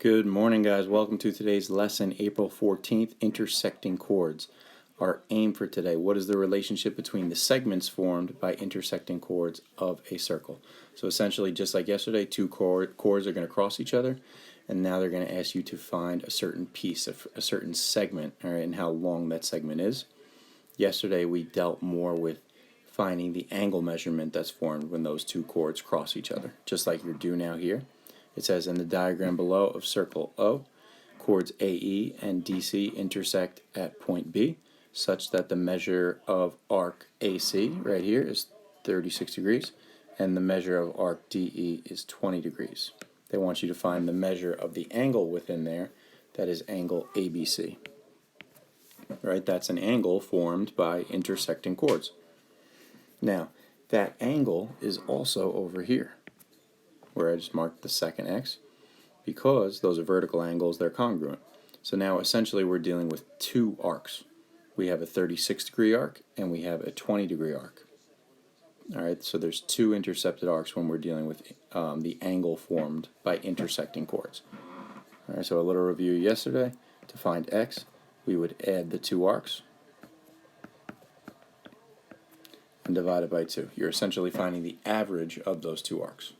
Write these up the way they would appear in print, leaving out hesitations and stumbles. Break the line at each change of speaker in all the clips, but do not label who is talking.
Good morning, guys. Welcome to today's lesson, April 14th, Intersecting Chords. Our aim for today, what is the relationship between the segments formed by intersecting chords of a circle? So essentially, just like yesterday, two chords are going to cross each other, and now they're going to ask you to find a certain piece, a certain segment, all right, and how long that segment is. Yesterday, we dealt more with finding the angle measurement that's formed when those two chords cross each other, just like you're due now here. It says in the diagram below of circle O, chords AE and DC intersect at point B, such that the measure of arc AC right here is 36 degrees, and the measure of arc DE is 20 degrees. They want you to find the measure of the angle within there, that is angle ABC. Right, that's an angle formed by intersecting chords. Now, that angle is also over here, where I just marked the second X, because those are vertical angles, they're congruent. So now essentially we're dealing with two arcs. We have a 36-degree arc and we have a 20-degree arc. Alright, so there's two intercepted arcs when we're dealing with the angle formed by intersecting chords. Alright, so a little review yesterday. To find X, we would add the two arcs and divide it by 2. You're essentially finding the average of those two arcs.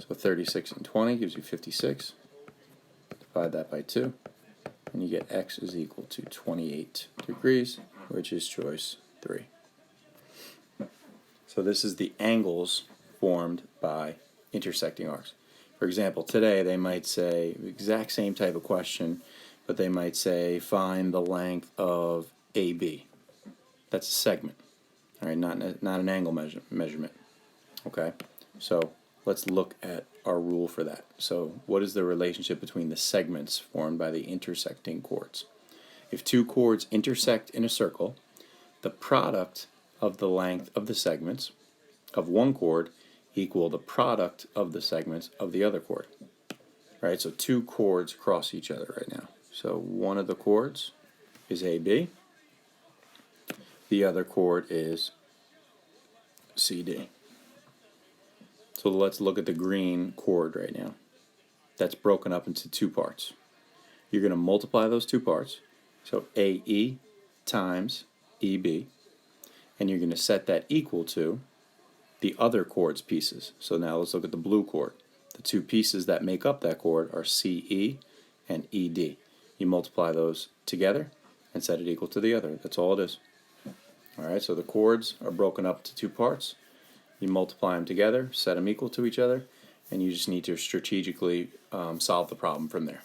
So 36 and 20 gives you 56. Divide that by 2, and you get X is equal to 28 degrees, which is choice 3. So this is the angles formed by intersecting arcs. For example, today they might say, exact same type of question, but they might say, find the length of AB. That's a segment, all right, not an angle measurement. Okay, so let's look at our rule for that. So what is the relationship between the segments formed by the intersecting chords? If two chords intersect in a circle, the product of the length of the segments of one chord equal the product of the segments of the other chord. Right, so two chords cross each other right now. So one of the chords is AB, the other chord is CD. So let's look at the green chord right now. That's broken up into two parts. You're going to multiply those two parts. So AE times EB. And you're going to set that equal to the other chord's pieces. So now let's look at the blue chord. The two pieces that make up that chord are CE and ED. You multiply those together and set it equal to the other. That's all it is. Alright, so the chords are broken up to two parts. You multiply them together, set them equal to each other, and you just need to strategically solve the problem from there.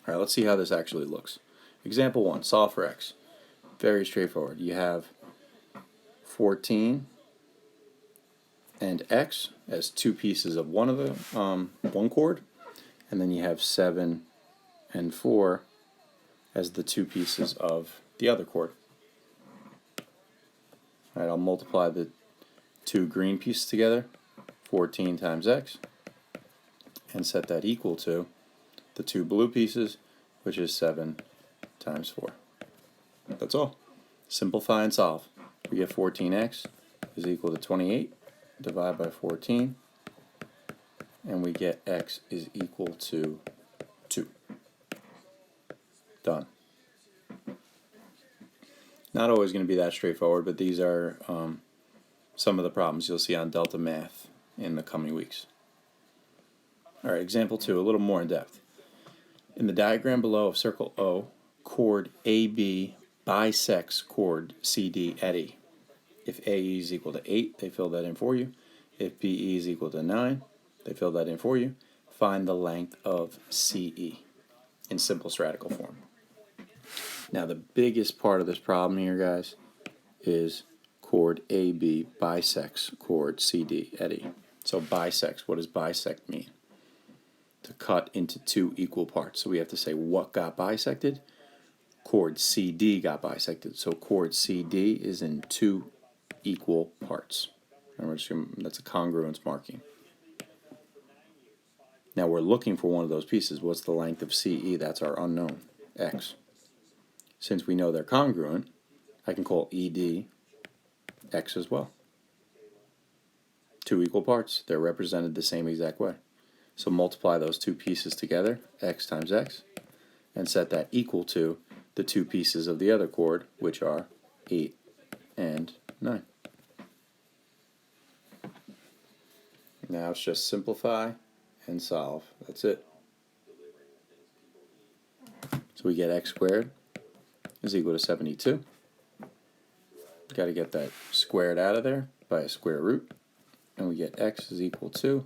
Alright, let's see how this actually looks. Example 1, solve for X. Very straightforward. You have 14 and X as two pieces of one of the one chord, and then you have 7 and 4 as the two pieces of the other chord. Alright, I'll multiply the two green pieces together, 14 times X, and set that equal to the two blue pieces, which is 7 times 4. That's all. Simplify and solve. We get 14X is equal to 28, divide by 14, and we get X is equal to 2. Done. Not always going to be that straightforward, but these are some of the problems you'll see on Delta Math in the coming weeks. Alright, example 2, a little more in depth. In the diagram below of circle O, chord AB bisects chord CD at E. If AE is equal to 8, they fill that in for you. If BE is equal to 9, they fill that in for you. Find the length of CE in simple stratical form. Now the biggest part of this problem here, guys, is chord AB bisects chord CD at E. So bisects, what does bisect mean? To cut into two equal parts. So we have to say what got bisected? Chord CD got bisected. So chord CD is in two equal parts. And that's a congruence marking. Now we're looking for one of those pieces. What's the length of CE? That's our unknown, X. Since we know they're congruent, I can call ED X as well. Two equal parts. They're represented the same exact way. So multiply those two pieces together, x times x, and set that equal to the two pieces of the other chord, which are 8 and 9. Now it's just simplify and solve. That's it. So we get x squared is equal to 72. Got to get that squared out of there by a square root. And we get x is equal to,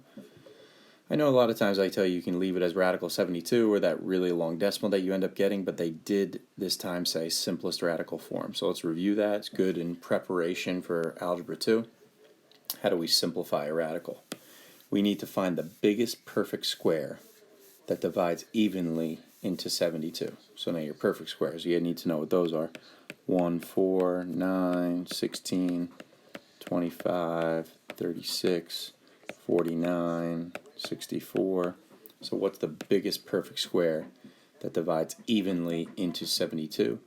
I know a lot of times I tell you can leave it as radical 72 or that really long decimal that you end up getting, but they did this time say simplest radical form. So let's review that. It's good in preparation for Algebra 2. How do we simplify a radical? We need to find the biggest perfect square that divides evenly into 72. So now your perfect squares, you need to know what those are. 1, 4, 9, 16, 25, 36, 49, 64. So what's the biggest perfect square that divides evenly into 72?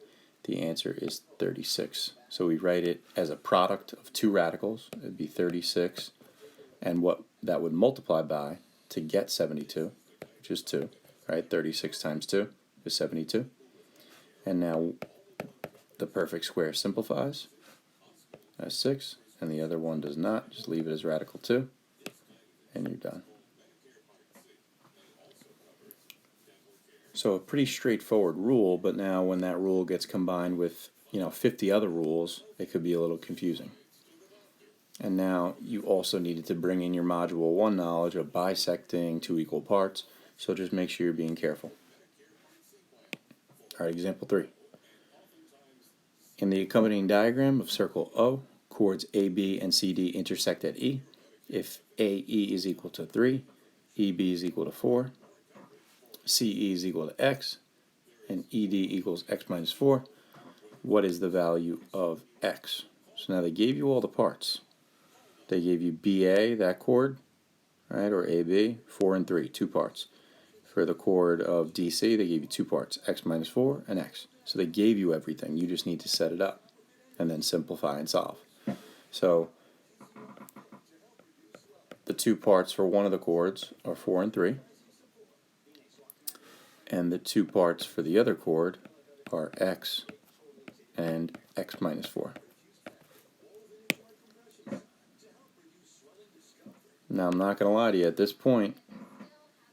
The answer is 36. So we write it as a product of two radicals. It would be 36, and what that would multiply by to get 72, which is 2, right? 36 times 2 is 72. And now the perfect square simplifies as 6, and the other one does not. Just leave it as radical 2, and you're done. So a pretty straightforward rule, but now when that rule gets combined with 50 other rules, it could be a little confusing. And now you also needed to bring in your Module 1 knowledge of bisecting two equal parts, so just make sure you're being careful. Alright, example 3. In the accompanying diagram of circle O, chords AB and CD intersect at E. If AE is equal to 3, EB is equal to 4, CE is equal to X, and ED equals X minus 4, what is the value of X? So now they gave you all the parts. They gave you BA, that chord, right, or AB, 4 and 3, two parts. For the chord of DC, they gave you two parts, X minus 4 and X. So they gave you everything. You just need to set it up and then simplify and solve. So the two parts for one of the chords are 4 and 3. And the two parts for the other chord are X and X minus 4. Now I'm not going to lie to you, at this point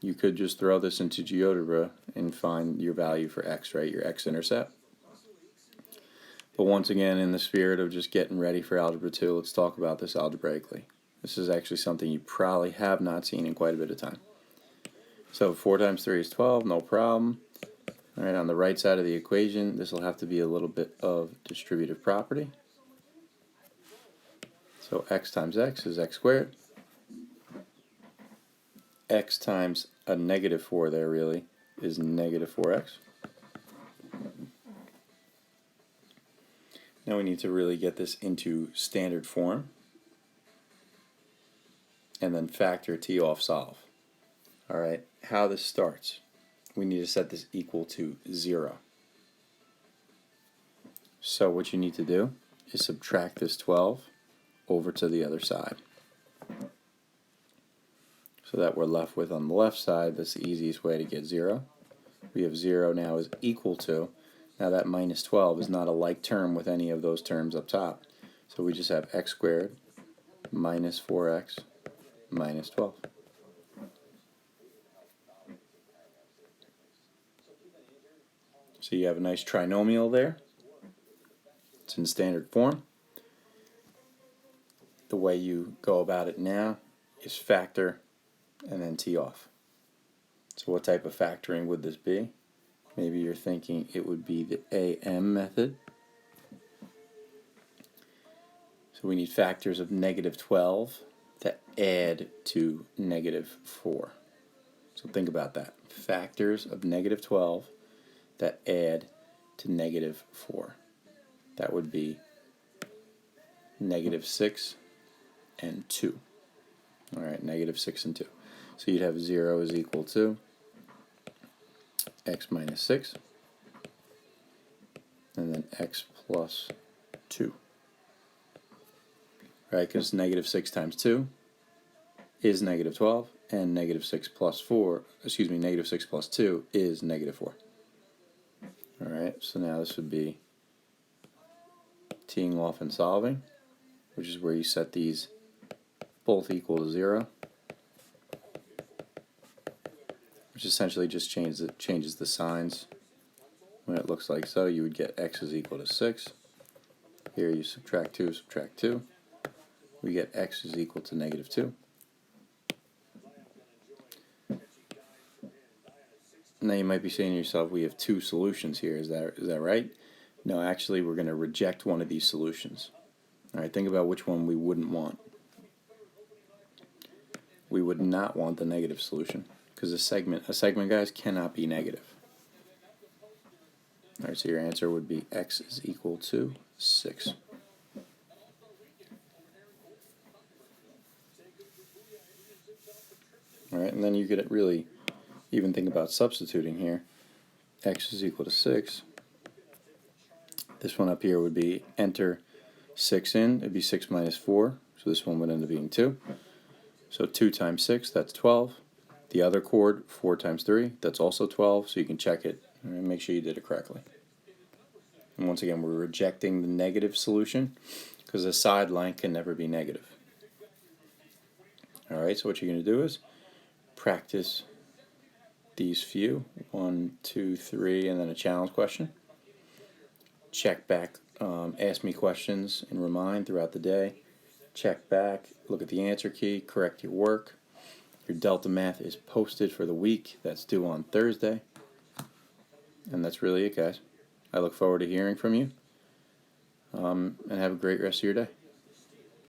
you could just throw this into GeoGebra and find your value for X, right, your X-intercept. But once again, in the spirit of just getting ready for Algebra 2, let's talk about this algebraically. This is actually something you probably have not seen in quite a bit of time. So 4 times 3 is 12, no problem. Alright, on the right side of the equation, this will have to be a little bit of distributive property. So x times x is x squared. X times a negative 4 there really is negative 4x. Now we need to really get this into standard form and then factor t off solve. Alright, how this starts. We need to set this equal to 0. So what you need to do is subtract this 12 over to the other side. So that we're left with on the left side, that's the easiest way to get 0. We have 0 now is equal to, now that minus 12 is not a like term with any of those terms up top. So we just have x squared minus 4x minus 12. So you have a nice trinomial there. It's in standard form. The way you go about it now is factor and then t off. So what type of factoring would this be? Maybe you're thinking it would be the AM method. So we need factors of negative 12 that add to negative 4. So think about that. Factors of negative 12 that add to negative 4. That would be negative 6 and 2. Alright, negative 6 and 2. So you'd have 0 is equal to x minus 6, and then x plus 2. Right, because negative 6 times 2 is negative 12, and negative 6 plus 4, excuse me, negative 6 plus 2 is negative 4. Alright, so now this would be teeing off and solving, which is where you set these both equal to 0, which essentially just changes the signs. When it looks like so, you would get x is equal to 6. Here you subtract 2, we get x is equal to negative 2. Now you might be saying to yourself, we have two solutions here. Is that right? No, actually we're going to reject one of these solutions. Alright, think about which one we wouldn't want. We would not want the negative solution, because a segment, guys, cannot be negative. Alright, so your answer would be x is equal to 6. Alright, and then you could really even think about substituting here. X is equal to 6. This one up here would be enter 6 in. It would be 6 minus 4, so this one would end up being 2. So 2 times 6, that's 12. The other chord, 4 times 3, that's also 12, so you can check it and make sure you did it correctly. And once again, we're rejecting the negative solution because a side line can never be negative. Alright, so what you're going to do is practice these few, 1, 2, 3, and then a challenge question. Check back, ask me questions and remind throughout the day. Check back, look at the answer key, correct your work. Your Delta Math is posted for the week. That's due on Thursday. And that's really it, guys. I look forward to hearing from you. And have a great rest of your day.